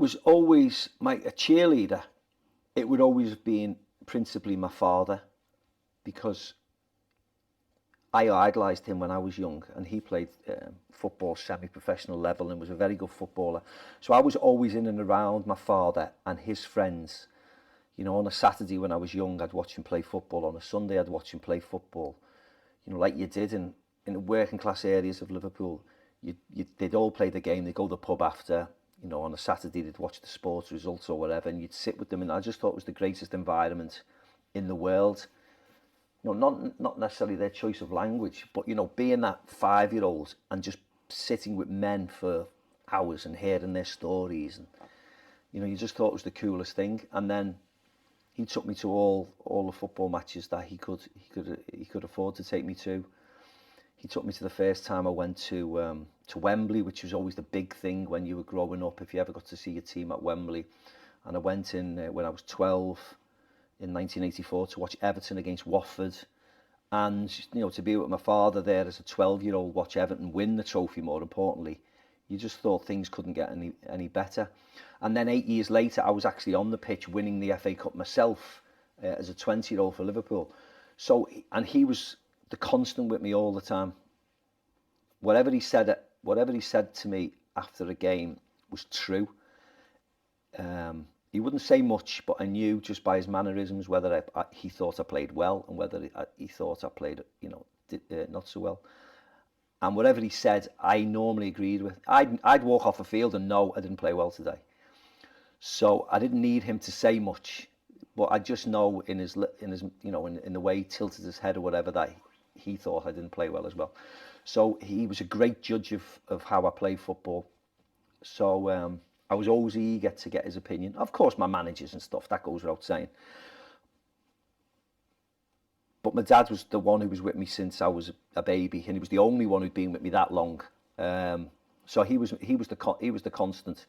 was always a cheerleader. It would always have been principally my father, because I idolised him when I was young, and he played football semi-professional level and was a very good footballer. So I was always in and around my father and his friends. You know, on a Saturday when I was young, I'd watch him play football. On a Sunday, I'd watch him play football. You know, like you did in the working class areas of Liverpool. They'd all play the game. They'd go to the pub after. You know, on a Saturday, they'd watch the sports results or whatever, and you'd sit with them. And I just thought it was the greatest environment in the world. You know, not necessarily their choice of language, but, you know, being that 5-year-old and just sitting with men for hours and hearing their stories, and, you know, you just thought it was the coolest thing. And then he took me to all the football matches that he could afford to take me to. He took me to the first time I went to Wembley, which was always the big thing when you were growing up, if you ever got to see your team at Wembley. And I went in when I was 12 in 1984 to watch Everton against Watford. And, you know, to be with my father there as a 12-year-old, watch Everton win the trophy, more importantly, you just thought things couldn't get any better. And then 8 years later, I was actually on the pitch winning the FA Cup myself as a 20-year-old for Liverpool. So, and he was the constant with me all the time. Whatever he said to me after a game was true. He wouldn't say much, but I knew just by his mannerisms whether he thought I played well and whether he thought I played, you know, not so well. And whatever he said, I normally agreed with. I'd walk off the field and know I didn't play well today. So I didn't need him to say much, but I just know in his you know, in the way he tilted his head or whatever, that he thought I didn't play well as well. So he was a great judge of how I play football. So I was always eager to get his opinion. Of course, my managers and stuff, that goes without saying. But my dad was the one who was with me since I was a baby, and he was the only one who'd been with me that long. So he was the constant.